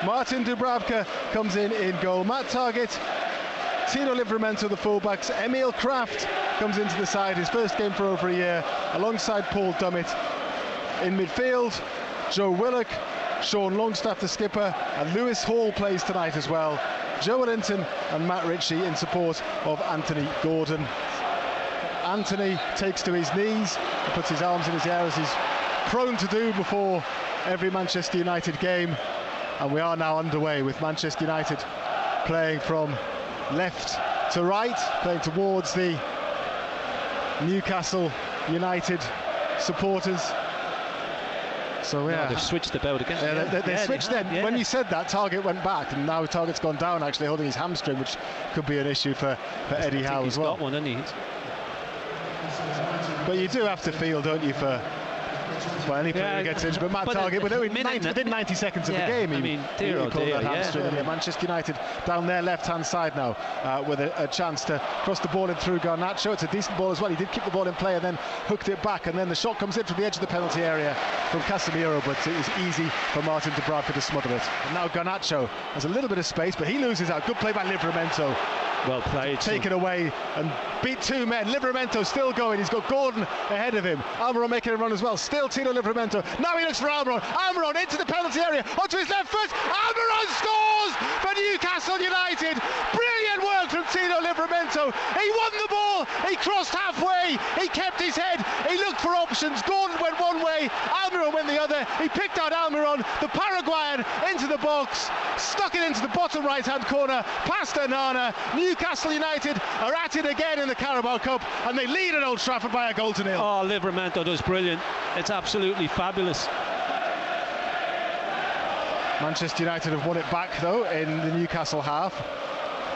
Martin Dubravka comes in goal. Matt Targett, Tino Livramento, the fullbacks. Emil Kraft comes into the side, his first game for over a year, alongside Paul Dummett. In midfield, Joe Willock, Sean Longstaff, the skipper, and Lewis Hall plays tonight as well. Joe Linton and Matt Ritchie in support of Anthony Gordon. Anthony takes to his knees and puts his arms in his air as he's prone to do before every Manchester United game. And we are now underway with Manchester United playing from left to right, playing towards the Newcastle United supporters. So yeah, they've switched about again. Yeah, they switched then. Yeah. When you said that, Targett went back, and now Targett's gone down, actually holding his hamstring, which could be an issue for Eddie Howe as well. He's got one, hasn't he? But you do have to feel, don't you, for any player who gets injured. But Matt Targett, within 90 seconds of the game, he pulled that hamstring. And Manchester United down their left-hand side now, with a chance to cross the ball in through Garnacho. It's a decent ball as well. He did keep the ball in play and then hooked it back. And then the shot comes in from the edge of the penalty area from Casemiro, but it was easy for Martin Dubravka to smother it. And now Garnacho has a little bit of space, but he loses out. Good play by Livramento. Well played. Take it away and beat two men. Livramento still going. He's got Gordon ahead of him. Almiron making a run as well. Still Tino Livramento. Now he looks for Almiron. Almiron into the penalty area. Onto his left foot. Almiron scores for Newcastle United. Brilliant work from Tino Livramento. He won the ball. He crossed halfway. He kept his head. He looked for options. Gordon went one way. Almiron went the other. He picked out Almiron, the Paraguayan, into the box. Stuck it into the bottom right-hand corner. Past Onana. Newcastle United are at it again in the Carabao Cup, and they lead at Old Trafford by a goal to nil. Oh, Livramento does brilliant. It's absolutely fabulous. Manchester United have won it back though in the Newcastle half,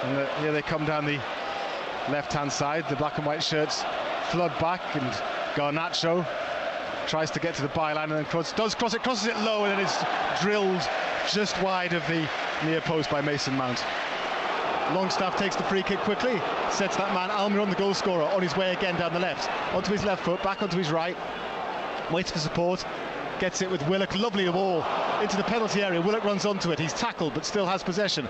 and here they come down the left-hand side. The black and white shirts flood back, and Garnacho tries to get to the byline and then crosses it low, and then it's drilled just wide of the near post by Mason Mount. Longstaff takes the free kick quickly, sets that man Almiron, the goal scorer, on his way again down the left, onto his left foot, back onto his right, waits for support, gets it with Willock. Lovely ball into the penalty area. Willock runs onto it. He's tackled but still has possession.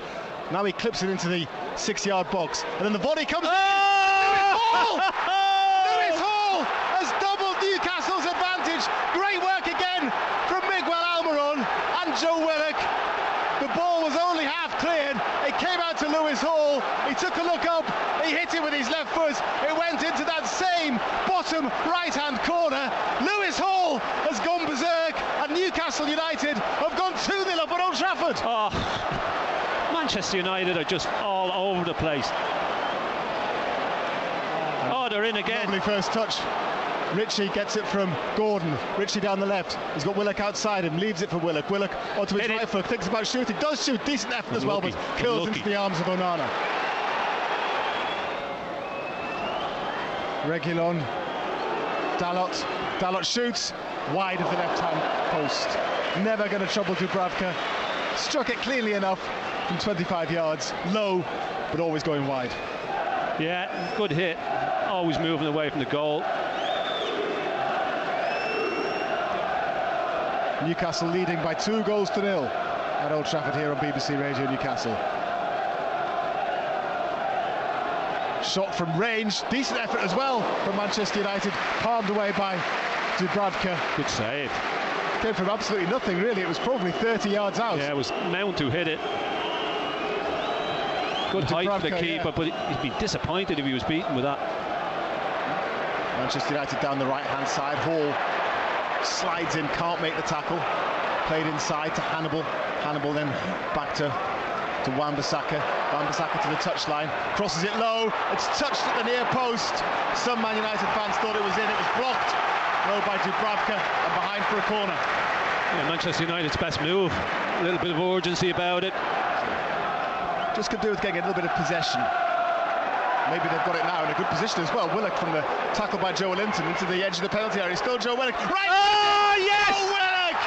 Now he clips it into the 6-yard box, and then the volley comes. Oh! Lewis Hall has doubled Newcastle's advantage. Great work again from Miguel Almiron and Joe Willock. The ball was only half cleared. It came out to Lewis Hall. He took a look up. He hit it with his left foot. It went into that same bottom right-hand corner. Lewis Hall has gone berserk, and Newcastle United have gone 2-0 up at Old Trafford. Oh, Manchester United are just all over the place. Oh, they're in again. Lovely first touch. Ritchie gets it from Gordon. Ritchie down the left. He's got Willock outside him. Leaves it for Willock. Willock onto his right foot. Thinks about shooting. Does shoot. Decent effort as well, but curls into the arms of Onana. Reguilon. Dalot shoots wide of the left-hand post. Never going to trouble Dubravka. Struck it cleanly enough from 25 yards. Low, but always going wide. Yeah, good hit. Always moving away from the goal. Newcastle leading by 2-0 at Old Trafford here on BBC Radio Newcastle. Shot from range, decent effort as well from Manchester United, palmed away by Dubravka. Good save. Came from absolutely nothing really, it was probably 30 yards out. Yeah, it was Mount who hit it. Good height for the keeper, but he'd be disappointed if he was beaten with that. Manchester United down the right-hand side. Hall slides in, can't make the tackle. Played inside to Hannibal. Hannibal then back to Wan-Bissaka. Wan-Bissaka to the touchline. Crosses it low. It's touched at the near post. Some Man United fans thought it was in. It was blocked. Low by Dubravka and behind for a corner. Yeah, Manchester United's best move. A little bit of urgency about it. Just could do with getting a little bit of possession. Maybe they've got it now in a good position as well. Willock from the tackle by Joe Linton into the edge of the penalty area. Still Joe Willock. Right! Oh, yes! Joe Willock!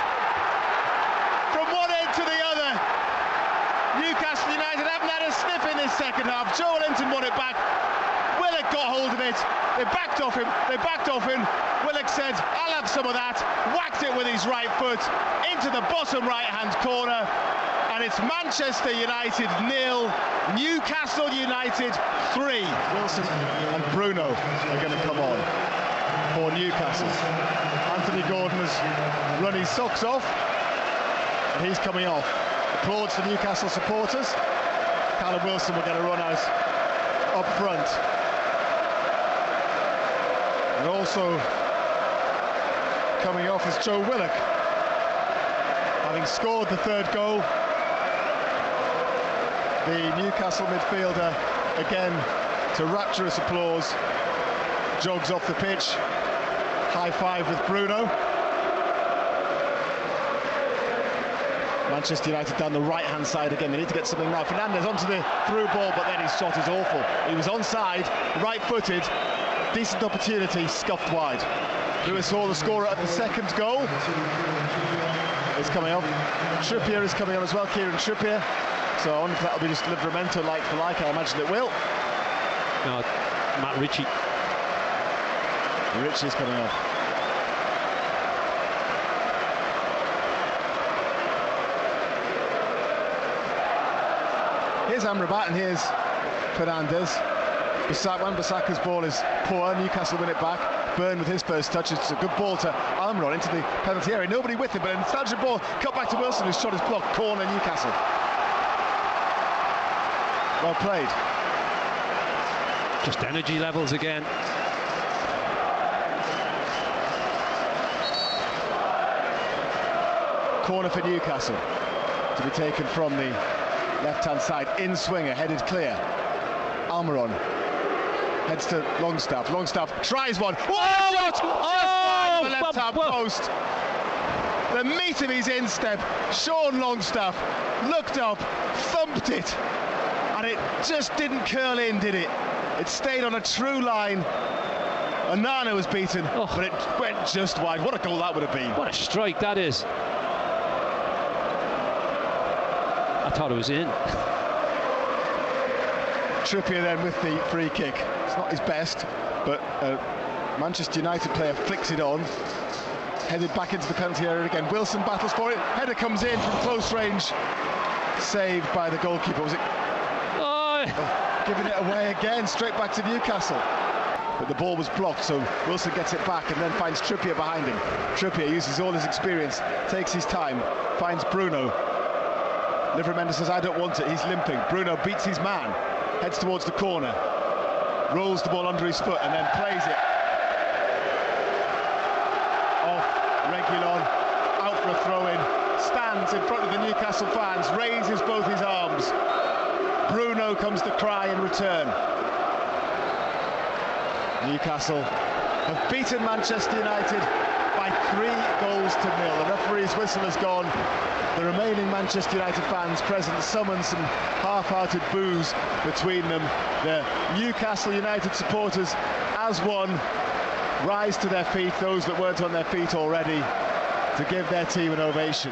From one end to the other. Newcastle United haven't had a sniff in this second half. Joe Linton won it back. Willock got hold of it. They backed off him. Willock said, I'll have some of that. Whacked it with his right foot into the bottom right-hand corner. and it's Manchester United 0, Newcastle United 3. Wilson and Bruno are going to come on for Newcastle. Anthony Gordon has run his socks off, and he's coming off. Applauds for Newcastle supporters. Callum Wilson will get a run out up front. And also coming off is Joe Willock, having scored the third goal. The Newcastle midfielder, again to rapturous applause, jogs off the pitch. High five with Bruno. Manchester United down the right-hand side again. They need to get something now. Fernandes onto the through ball, but then his shot is awful. He was onside, right-footed, decent opportunity, scuffed wide. Lewis Hall, the scorer at the second goal, is coming on. Trippier is coming on as well, Kieran Trippier. So I wonder if that'll be just Livramento like for like. I imagine it will. No, Matt Ritchie. Ritchie's coming on. Here's Amrabat and here's Fernandes. Bissaka's ball is poor. Newcastle win it back. Byrne with his first touch. It's a good ball to Almiron into the penalty area. Nobody with him, but an intelligent ball cut back to Wilson, whose shot is blocked. Corner, Newcastle. Well played. Just energy levels again. Corner for Newcastle to be taken from the left-hand side. In swinger, headed clear. Almiron heads to Longstaff. Longstaff tries one. What a shot! Just the left-hand post. The meat of his instep. Sean Longstaff looked up, thumped it, and it just didn't curl in, did it? It stayed on a true line. Onana was beaten, but it went just wide. What a goal that would have been. What a strike that is. I thought it was in. Trippier then with the free kick. It's not his best, but Manchester United player flicks it on. Headed back into the penalty area again. Wilson battles for it. Header comes in from close range. Saved by the goalkeeper. Was it? Giving it away again, straight back to Newcastle. But the ball was blocked, so Wilson gets it back and then finds Trippier behind him. Trippier uses all his experience, takes his time, finds Bruno. Livramento says, I don't want it, he's limping. Bruno beats his man, heads towards the corner, rolls the ball under his foot and then plays it off Reguilon, out for a throw-in, stands in front of the Newcastle fans, raises both his arms. Bruno comes to cry in return. Newcastle have beaten Manchester United by 3 goals to 0. The referee's whistle has gone. The remaining Manchester United fans present summon some half-hearted boos between them. The Newcastle United supporters, as one, rise to their feet, those that weren't on their feet already, to give their team an ovation.